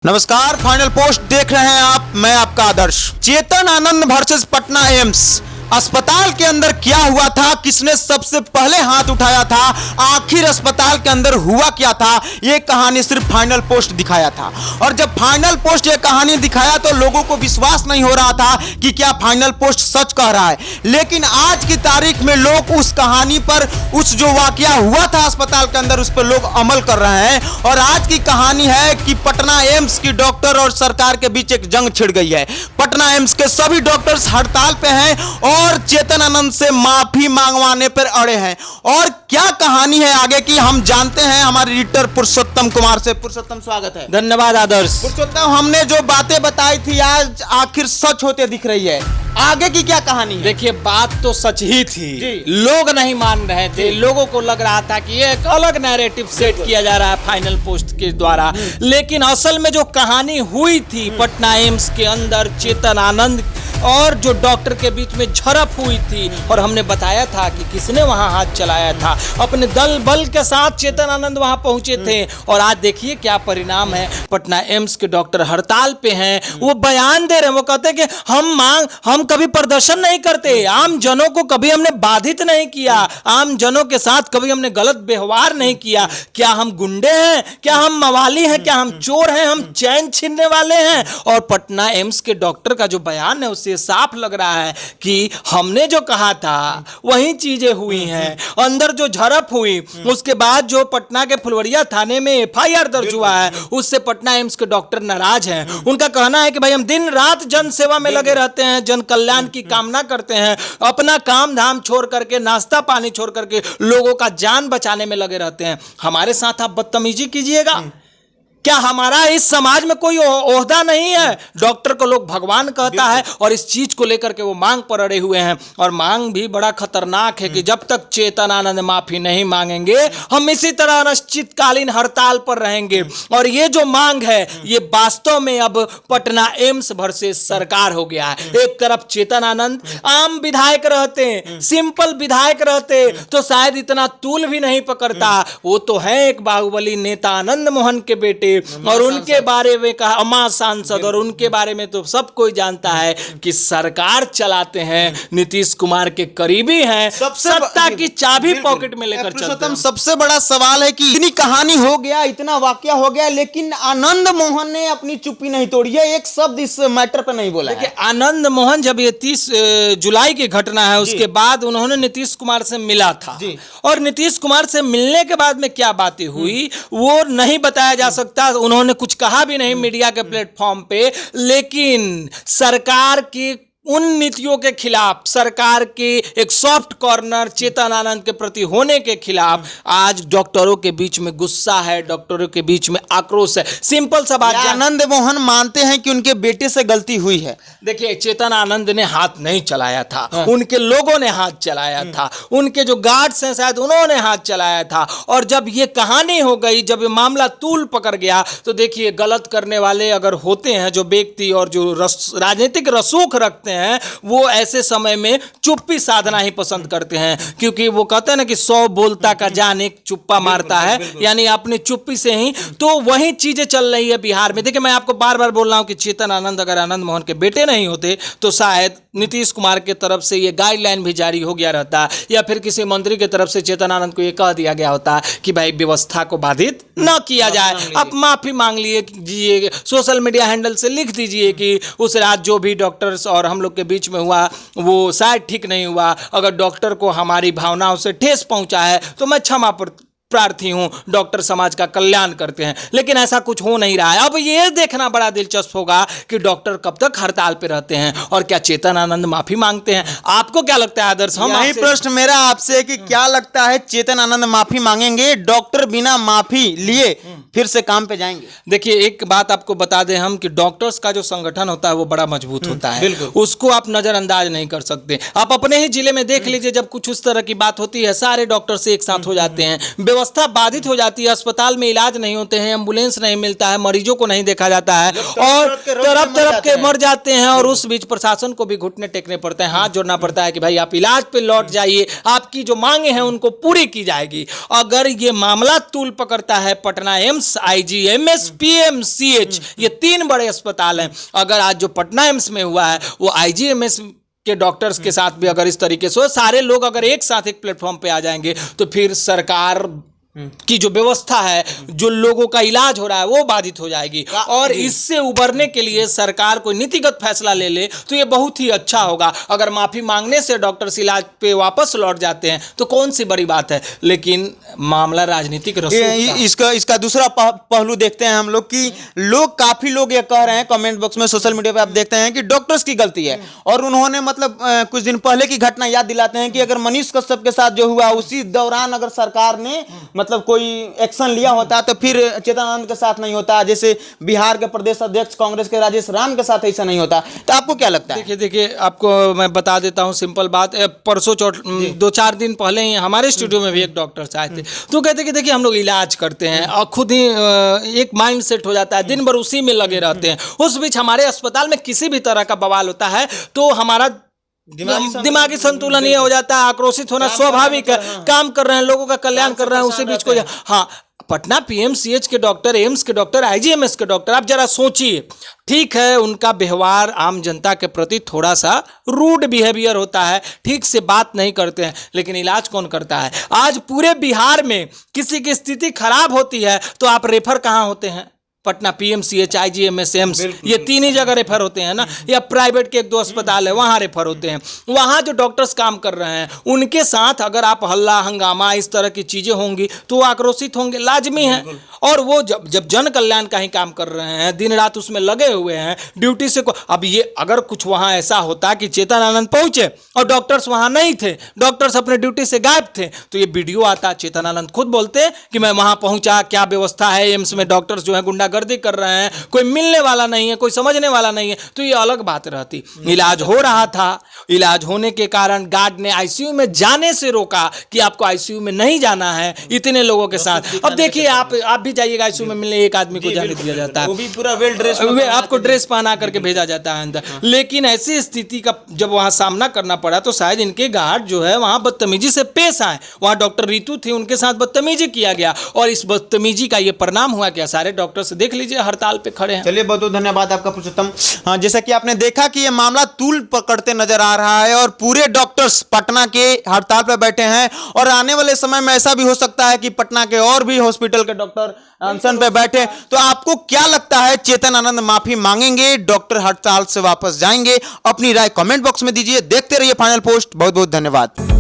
नमस्कार, final post देख रहे हैं आप। मैं आपका आदर्श। चेतन आनंद वर्सेस पटना एम्स अस्पताल के अंदर क्या हुआ था, किसने सबसे पहले हाथ उठाया था, आखिर अस्पताल के अंदर हुआ क्या था, ये कहानी सिर्फ फाइनल पोस्ट दिखाया था। और जब फाइनल पोस्ट ये कहानी दिखाया तो लोगों को विश्वास नहीं हो रहा था कि क्या फाइनल पोस्ट सच कह रहा है। लेकिन आज की तारीख में लोग उस कहानी पर, उस जो वाकया हुआ था अस्पताल के अंदर, उस पर लोग अमल कर रहे हैं। और आज की कहानी है कि पटना एम्स की डॉक्टर और सरकार के बीच एक जंग छिड़ गई है। पटना एम्स के सभी डॉक्टर्स हड़ताल पे हैं और चेतन आनंद से माफी मांगवाने पर अड़े हैं। और क्या कहानी है आगे की हम जानते हैं हमारे एडिटर पुरुषोत्तम कुमार से। पुरुषोत्तम, स्वागत है। धन्यवाद आदर्श। पुरुषोत्तम, हमने जो बातें बताई थी आज आखिर सच होते दिख रही है। आगे की क्या कहानी है? देखिए, बात तो सच ही थी, लोग नहीं मान रहे थे। लोगों को लग रहा था कि ये एक अलग नैरेटिव सेट किया जा रहा है फाइनल पोस्ट के द्वारा। लेकिन असल में जो कहानी हुई थी पटना एम्स के अंदर चेतन आनंद और जो डॉक्टर के बीच में झड़प हुई थी, और हमने बताया था कि किसने वहां हाथ चलाया था। अपने दल बल के साथ चेतन आनंद वहां पहुंचे थे। और आज देखिए क्या परिणाम है। पटना एम्स के डॉक्टर हड़ताल पे हैं। वो बयान दे रहे हैं, वो कहते हैं कि हम कभी प्रदर्शन नहीं करते, आम जनों को कभी हमने बाधित नहीं किया, आम जनों के साथ कभी हमने गलत व्यवहार नहीं किया। क्या हम गुंडे हैं? क्या हम मवाली हैं? क्या हम चोर हैं? हम चैन छीनने वाले हैं? और पटना एम्स के डॉक्टर का जो बयान है उससे साफ लग रहा है कि हमने जो कहा था वही चीजें हुई हैं। अंदर जो झड़प हुई उसके बाद जो पटना के फुलवरिया थाने में एफआईआर दर्ज हुआ है, उससे पटना एम्स के डॉक्टर नाराज हैं। उनका कहना है कि भाई हम दिन रात जन सेवा में लगे रहते हैं, जन कल्याण की कामना करते हैं, अपना काम धाम छोड़ करके, नाश्ता पानी छोड़ करके लोगों का जान बचाने में लगे रहते हैं। हमारे साथ आप बदतमीजी कीजिएगा? क्या हमारा इस समाज में कोई ओहदा नहीं है? डॉक्टर को लोग भगवान कहता है और इस चीज को लेकर के वो मांग पर अड़े हुए हैं। और मांग भी बड़ा खतरनाक है कि जब तक चेतन आनंद माफी नहीं मांगेंगे हम इसी तरह अनिश्चितकालीन हड़ताल पर रहेंगे। और ये जो मांग है ये वास्तव में अब पटना एम्स वर्सेस सरकार हो गया है। एक तरफ चेतन आनंद आम विधायक रहते, सिंपल विधायक रहते तो शायद इतना तूल भी नहीं पकड़ता। वो तो है एक बाहुबली नेता आनंद मोहन के बेटे, और उनके बारे में कहा अमा सांसद, और उनके बारे में तो सब कोई जानता है कि सरकार चलाते हैं, नीतीश कुमार के करीबी हैं, सत्ता की चाबी पॉकेट में लेकर चलते हैं। सबसे बड़ा सवाल है कि इतनी कहानी हो गया, इतना वाकया हो गया, लेकिन आनंद मोहन ने अपनी चुप्पी नहीं तोड़ी है, एक शब्द इस मैटर पर नहीं बोला। देखिए, आनंद मोहन जब ये 30 जुलाई की घटना है उसके बाद उन्होंने नीतीश कुमार से मिला था, और नीतीश कुमार से मिलने के बाद में क्या बातें हुई वो नहीं बताया जा सकता। उन्होंने कुछ कहा भी नहीं मीडिया के प्लेटफॉर्म पे। लेकिन सरकार की उन नीतियों के खिलाफ, सरकार के एक सॉफ्ट कॉर्नर चेतन आनंद के प्रति होने के खिलाफ आज डॉक्टरों के बीच में गुस्सा है, डॉक्टरों के बीच में आक्रोश है। सिंपल सा बात, आनंद मोहन मानते हैं कि उनके बेटे से गलती हुई है। देखिए, चेतन आनंद ने हाथ नहीं चलाया था, उनके लोगों ने हाथ चलाया था, उनके जो गार्ड्स हैं शायद उन्होंने हाथ चलाया था। और जब ये कहानी हो गई, जब ये मामला तूल पकड़ गया, तो देखिए गलत करने वाले अगर होते हैं जो व्यक्ति और जो राजनीतिक रसूख रखते हैं, वो ऐसे समय में चुप्पी साधना ही पसंद करते हैं। क्योंकि वो कहते हैं ना कि 100 बोलता का जान एक चुप्पा मारता है, यानी अपनी चुप्पी से ही। तो वही चीजें चल रही है बिहार में। देखिए, मैं आपको बार बार बोल रहा हूं कि चेतन आनंद अगर आनंद मोहन के बेटे नहीं होते तो शायद नीतीश कुमार की तरफ से ये गाइडलाइन भी जारी हो गया रहता, या फिर किसी मंत्री की तरफ से चेतन आनंद को ये कह दिया गया होता कि भाई व्यवस्था को बाधित न किया जाए। आप माफी मांग लीजिए, सोशल मीडिया हैंडल से लिख दीजिए कि उस रात जो भी डॉक्टर्स और हम लोग के बीच में हुआ वो शायद ठीक नहीं हुआ। अगर डॉक्टर को हमारी भावनाओं से ठेस पहुंचा है तो मैं क्षमा प्रार्थी हूं, डॉक्टर समाज का कल्याण करते हैं। लेकिन ऐसा कुछ हो नहीं रहा है। अब ये देखना बड़ा दिलचस्प होगा कि डॉक्टर कब तक हड़ताल पे रहते हैं और क्या चेतन आनंद माफी मांगते हैं। आपको क्या लगता है आदर्श? यही प्रश्न मेरा आपसे कि क्या लगता है चेतन आनंद माफी मांगेंगे? डॉक्टर बिना माफी लिए फिर से काम पे जाएंगे? देखिए, एक बात आपको बता दें हम कि डॉक्टर्स का जो संगठन होता है वो बड़ा मजबूत होता है, उसको आप नजरअंदाज नहीं कर सकते। आप अपने ही जिले में देख लीजिए, जब कुछ उस तरह की बात होती है सारे डॉक्टर्स एक साथ हो जाते हैं, व्यवस्था बाधित हो जाती है, अस्पताल में इलाज नहीं होते हैं, एम्बुलेंस नहीं मिलता है, मरीजों को नहीं देखा जाता है और तरफ के मर जाते हैं और उस बीच प्रशासन को भी घुटने टेकने पड़ते हैं, हाथ जोड़ना पड़ता है कि भाई आप इलाज पे लौट जाइए, आपकी जो मांगे हैं उनको पूरी की जाएगी। अगर ये मामला तूल पकड़ता है पटना एम्स, आईजीएमएस, पीएमसीएच, ये 3 बड़े अस्पताल हैं, अगर आज जो पटना एम्स में हुआ है वो आईजीएमएस के डॉक्टर्स के साथ भी अगर इस तरीके से सारे लोग अगर एक साथ एक प्लेटफॉर्म पे आ जाएंगे तो फिर सरकार की जो व्यवस्था है, जो लोगों का इलाज हो रहा है वो बाधित हो जाएगी। और इससे उबरने के लिए सरकार कोई नीतिगत फैसला ले ले तो ये बहुत ही अच्छा होगा। अगर माफी मांगने से डॉक्टर्स इलाज पे वापस लौट जाते हैं तो कौन सी बड़ी बात है, लेकिन मामला राजनीतिक इसका दूसरा पहलू देखते हैं हम लोग कि लोग काफी लोग ये कह रहे हैं कमेंट बॉक्स में, सोशल मीडिया पे आप देखते हैं कि डॉक्टर्स की गलती है और उन्होंने मतलब कुछ दिन पहले की घटना याद दिलाते हैं कि अगर मनीष कश्यप के साथ जो हुआ उसी दौरान अगर सरकार ने मतलब कोई एक्शन लिया होता तो फिर चेतन आनंद के साथ नहीं होता, जैसे बिहार के प्रदेश अध्यक्ष कांग्रेस के राजेश राम के साथ ऐसा नहीं होता। तो आपको क्या लगता है? देखिए आपको मैं बता देता हूं सिंपल बात। परसों 2-4 दिन पहले ही हमारे स्टूडियो में भी एक डॉक्टर आए थे तो कहते कि देखिए हम लोग इलाज करते हैं और खुद ही एक माइंड सेट हो जाता है, दिन भर उसी में लगे रहते हैं। उस बीच हमारे अस्पताल में किसी भी तरह का बवाल होता है तो हमारा दिमागी संतुलन ये हो जाता है, आक्रोशित होना स्वाभाविक है। काम कर रहे हैं, लोगों का कल्याण कर रहे हैं, उसी बीच को हाँ पटना पीएमसीएच के डॉक्टर, एम्स के डॉक्टर, आईजीएमएस के डॉक्टर, आप जरा सोचिए, ठीक है उनका व्यवहार आम जनता के प्रति थोड़ा सा रूड बिहेवियर होता है, ठीक से बात नहीं करते हैं, लेकिन इलाज कौन करता है? आज पूरे बिहार में किसी की स्थिति खराब होती है तो आप रेफर कहाँ होते हैं? पटना पीएमसीएच, आईजीएमएस, एम्स, ये 3 ही जगह रेफर होते हैं ना, या प्राइवेट के 1-2 अस्पताल है वहाँ रेफर होते हैं। वहाँ जो डॉक्टर्स काम कर रहे हैं उनके साथ अगर आप हल्ला हंगामा इस तरह की चीज़ें होंगी तो आक्रोशित होंगे, लाजमी है। और वो जब जन कल्याण का ही काम कर रहे हैं, दिन रात उसमें लगे हुए हैं, ड्यूटी से को अब ये अगर कुछ वहाँ ऐसा होता कि चेतन आनंद पहुँचे और डॉक्टर्स वहाँ नहीं थे, डॉक्टर्स अपने ड्यूटी से गायब थे, तो ये वीडियो आता, चेतन आनंद खुद बोलते कि मैं वहाँ पहुँचा, क्या व्यवस्था है एम्स में, डॉक्टर्स जो है गुंडागर्दी कर रहे हैं, कोई मिलने वाला नहीं है, कोई समझने वाला नहीं है, तो ये अलग बात रहती। इलाज हो रहा था, इलाज होने के कारण गार्ड ने आईसीयू में जाने से रोका कि आपको आईसीयू में नहीं जाना है इतने लोगों के साथ। अब देखिए आप भी जाइएगा आईसीयू में मिलने, एक आदमी को जाने दिया जाता है, वो भी पूरा वेल ड्रेस, आपको ड्रेस पहना करके भेजा जाता है अंदर। लेकिन ऐसी स्थिति का जब वहां सामना करना पड़ा तो शायद इनके गार्ड जो है वहां बदतमीजी से पेश आए। वहां डॉक्टर रीतू थी, उनके साथ बदतमीजी किया गया और इस बदतमीजी का ये परिणाम हुआ। क्या सारे डॉक्टर्स देख लीजिए हड़ताल पे खड़े हैं। चलिए बहुत बहुत धन्यवाद आपका पुरुषोत्तम। हाँ, जैसा कि आपने देखा कि ये मामला तूल पकड़ते नजर आ रहा है और पूरे डॉक्टर्स पटना के हड़ताल पर बैठे हैं और आने वाले समय में ऐसा भी हो सकता है कि पटना के और भी हॉस्पिटल के डॉक्टर अनशन पे बैठे। तो आपको क्या लगता है, चेतन आनंद माफी मांगेंगे, डॉक्टर हड़ताल से वापस जाएंगे? अपनी राय कमेंट बॉक्स में दीजिए। देखते रहिए फाइनल पोस्ट। बहुत बहुत धन्यवाद।